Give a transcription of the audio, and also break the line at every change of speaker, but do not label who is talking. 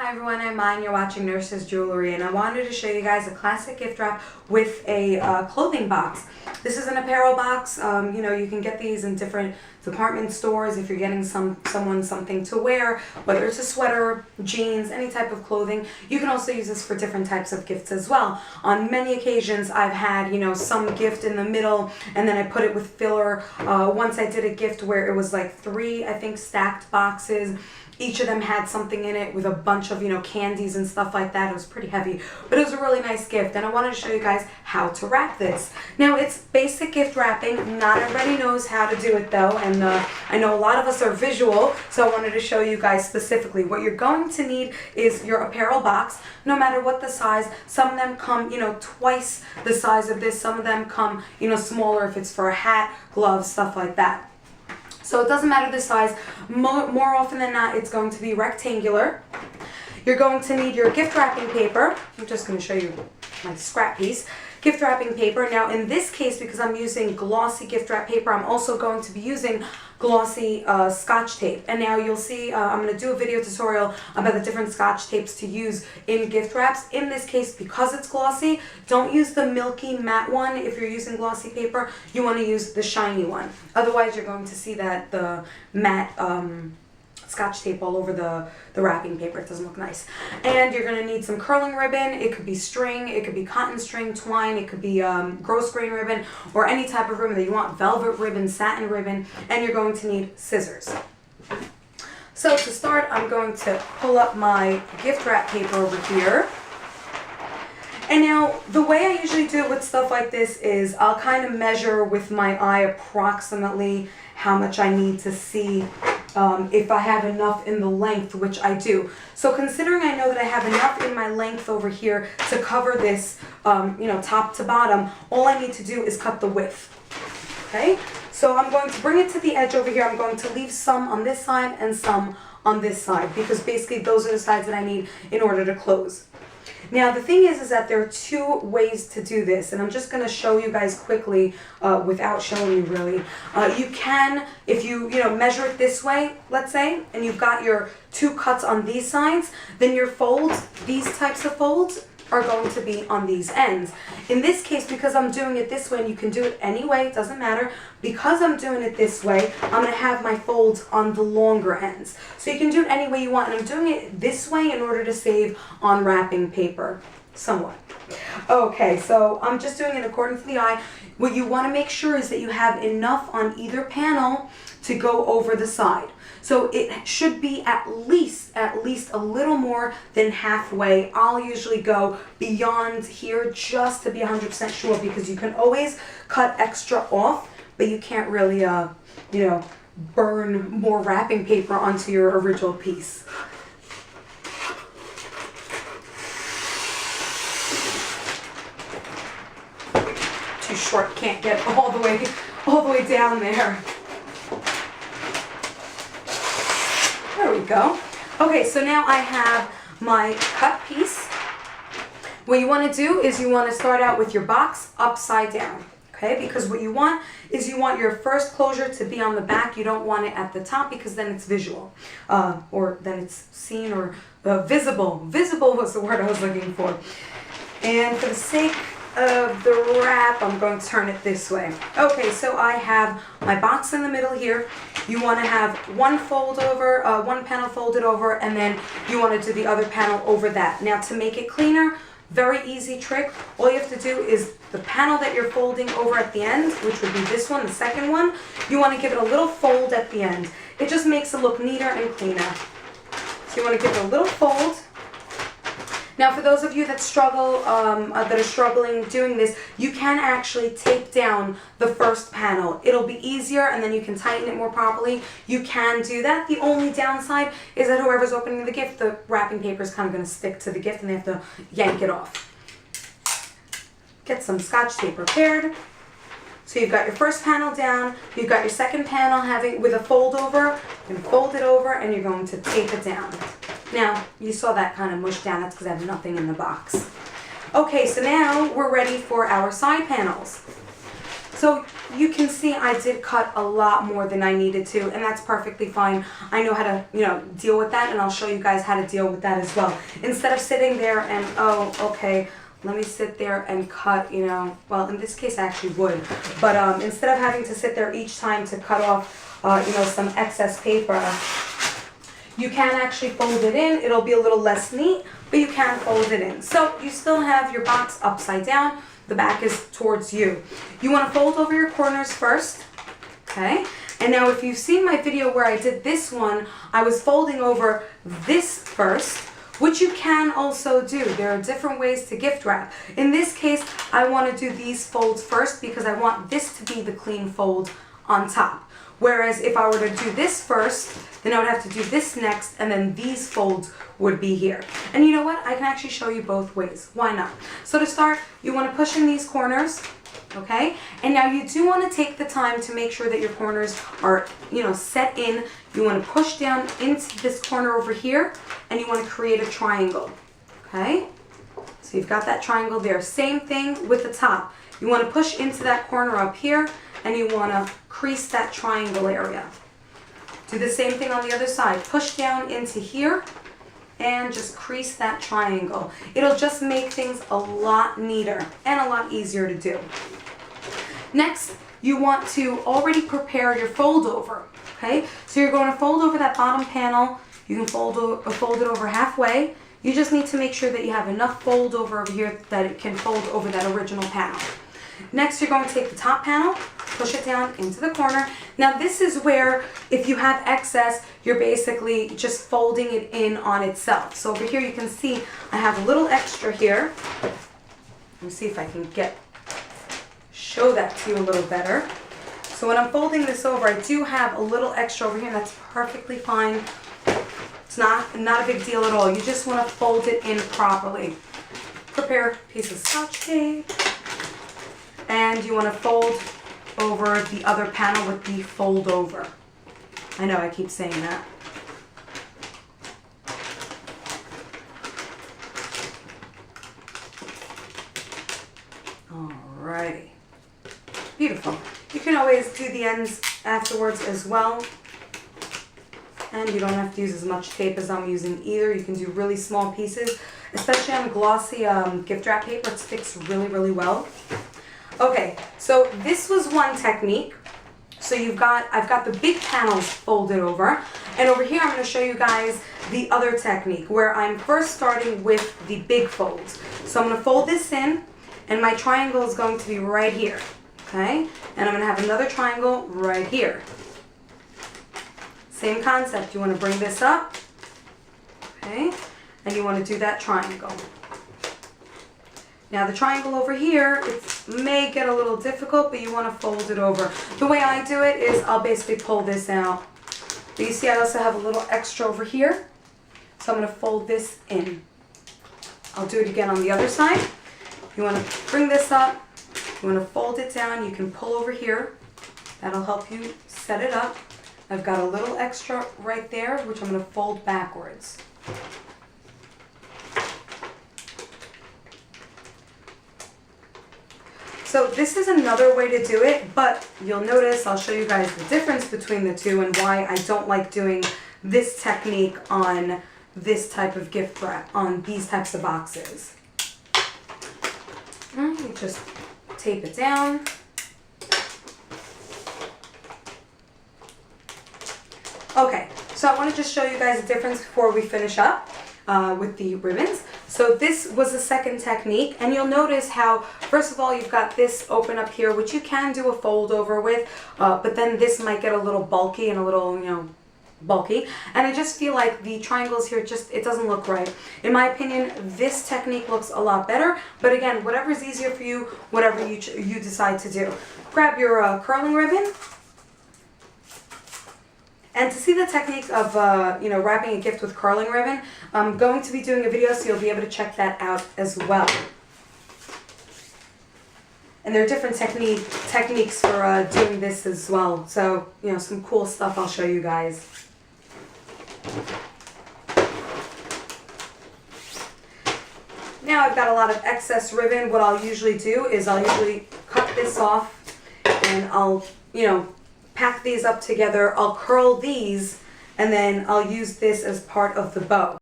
Hi everyone, I'm Mai and you're watching Nurses Jewelry, and I wanted to show you guys a classic gift wrap with a clothing box. This is an apparel box. You can get these in different department stores if you're getting someone something to wear, whether it's a sweater, jeans, any type of clothing. You can also use this for different types of gifts as well. On many occasions I've had, some gift in the middle and then I put it with filler. Once I did a gift where it was like 3, I think, stacked boxes. Each of them had something in it with a bunch of, candies and stuff like that. It was pretty heavy, but it was a really nice gift, and I wanted to show you guys how to wrap this. Now, it's basic gift wrapping. Not everybody knows how to do it though, and I know a lot of us are visual, so I wanted to show you guys specifically. What you're going to need is your apparel box, no matter what the size. Some of them come, twice the size of this. Some of them come, smaller if it's for a hat, gloves, stuff like that. So it doesn't matter the size. More often than not, it's going to be rectangular. You're going to need your gift wrapping paper. I'm just going to show you my scrap piece. Gift wrapping paper. Now in this case, because I'm using glossy gift wrap paper, I'm also going to be using glossy scotch tape. And now you'll see, I'm going to do a video tutorial about the different scotch tapes to use in gift wraps. In this case, because it's glossy, don't use the milky matte one. If you're using glossy paper, you want to use the shiny one. Otherwise, you're going to see that the matte scotch tape all over the wrapping paper. It doesn't look nice. And you're going to need some curling ribbon. It could be string, it could be cotton string, twine, it could be gross grain ribbon, or any type of ribbon that you want, velvet ribbon, satin ribbon, and you're going to need scissors. So to start, I'm going to pull up my gift wrap paper over here. And now, the way I usually do it with stuff like this is I'll kind of measure with my eye approximately how much I need to see if I have enough in the length, which I do. So considering I know that I have enough in my length over here to cover this, top to bottom, all I need to do is cut the width. Okay? So I'm going to bring it to the edge over here. I'm going to leave some on this side and some on this side, because basically those are the sides that I need in order to close. Now the thing is that there are 2 ways to do this, and I'm just going to show you guys quickly without showing you really. You can, if you measure it this way, let's say, and you've got your 2 cuts on these sides, then your folds, these types of folds, are going to be on these ends. In this case, because I'm doing it this way, and you can do it any way, it doesn't matter, because I'm doing it this way, I'm going to have my folds on the longer ends. So you can do it any way you want, and I'm doing it this way in order to save on wrapping paper, somewhat. Okay, so I'm just doing it according to the eye. What you want to make sure is that you have enough on either panel to go over the side. So it should be at least a little more than halfway. I'll usually go beyond here just to be 100% sure, because you can always cut extra off, but you can't really, burn more wrapping paper onto your original piece. Too short, can't get all the way down there. There we go. Okay, so now I have my cut piece. What you want to do is you want to start out with your box upside down, okay? Because what you want is you want your first closure to be on the back. You don't want it at the top, because then it's visual, or then it's seen, or visible. Visible was the word I was looking for. And for the sake of the wrap, I'm going to turn it this way. Okay, so I have my box in the middle here. You want to have one panel folded over, and then you want to do the other panel over that. Now to make it cleaner, very easy trick. All you have to do is the panel that you're folding over at the end, which would be this one, the second one, you want to give it a little fold at the end. It just makes it look neater and cleaner. So you want to give it a little fold. Now, for those of you that struggle, that are struggling doing this, you can actually tape down the first panel. It'll be easier, and then you can tighten it more properly. You can do that. The only downside is that whoever's opening the gift, the wrapping paper is kind of going to stick to the gift, and they have to yank it off. Get some scotch tape prepared. So you've got your first panel down, you've got your second panel with a fold over. You're going to fold it over, and you're going to tape it down. Now, you saw that kind of mush down. That's because I have nothing in the box. Okay, so now we're ready for our side panels. So you can see I did cut a lot more than I needed to, and that's perfectly fine. I know how to, deal with that, and I'll show you guys how to deal with that as well. Instead of sitting there and, oh, okay, let me sit there and cut, well, in this case I actually would, but instead of having to sit there each time to cut off, some excess paper, you can actually fold it in. It'll be a little less neat, but you can fold it in. So you still have your box upside down. The back is towards you. You want to fold over your corners first, okay? And now if you've seen my video where I did this one, I was folding over this first, which you can also do. There are different ways to gift wrap. In this case, I want to do these folds first because I want this to be the clean fold on top. Whereas if I were to do this first, then I would have to do this next, and then these folds would be here. And you know what? I can actually show you both ways. Why not? So to start, you want to push in these corners, okay? And now you do want to take the time to make sure that your corners are, set in. You want to push down into this corner over here, and you want to create a triangle, okay? So you've got that triangle there. Same thing with the top. You want to push into that corner up here, and you want to crease that triangle area. Do the same thing on the other side. Push down into here and just crease that triangle. It'll just make things a lot neater and a lot easier to do. Next, you want to already prepare your fold over, okay? So you're going to fold over that bottom panel. You can fold it over halfway. You just need to make sure that you have enough fold over here that it can fold over that original panel. Next, you're going to take the top panel, push it down into the corner. Now this is where, if you have excess, you're basically just folding it in on itself. So over here you can see I have a little extra here. Let me see if I can show that to you a little better. So when I'm folding this over, I do have a little extra over here, and that's perfectly fine. It's not a big deal at all. You just want to fold it in properly. Prepare a piece of Scotch tape. And you want to fold over the other panel with the fold over. I know I keep saying that. Alrighty. Beautiful. You can always do the ends afterwards as well. And you don't have to use as much tape as I'm using either. You can do really small pieces, especially on glossy gift wrap paper. It sticks really, really well. Okay, so this was one technique. So I've got the big panels folded over, and over here I'm going to show you guys the other technique where I'm first starting with the big folds. So I'm going to fold this in, and my triangle is going to be right here, okay? And I'm going to have another triangle right here. Same concept. You want to bring this up, okay? And you want to do that triangle. Now the triangle over here, it may get a little difficult, but you want to fold it over. The way I do it is I'll basically pull this out. But you see I also have a little extra over here. So I'm going to fold this in. I'll do it again on the other side. You want to bring this up. You want to fold it down. You can pull over here. That'll help you set it up. I've got a little extra right there, which I'm going to fold backwards. So this is another way to do it, but you'll notice I'll show you guys the difference between the two and why I don't like doing this technique on this type of gift wrap, on these types of boxes. You just tape it down. Okay, so I want to just show you guys the difference before we finish up with the ribbons. So this was the second technique, and you'll notice how, first of all, you've got this open up here, which you can do a fold over with, but then this might get a little bulky and a little, bulky. And I just feel like the triangles here, it doesn't look right. In my opinion, this technique looks a lot better, but again, whatever is easier for you, whatever you decide to do. Grab your curling ribbon. And to see the technique of, wrapping a gift with curling ribbon, I'm going to be doing a video, so you'll be able to check that out as well. And there are different techniques for doing this as well. So, some cool stuff I'll show you guys. Now I've got a lot of excess ribbon. What I'll usually do is I'll usually cut this off and I'll, pack these up together. I'll curl these, and then I'll use this as part of the bow.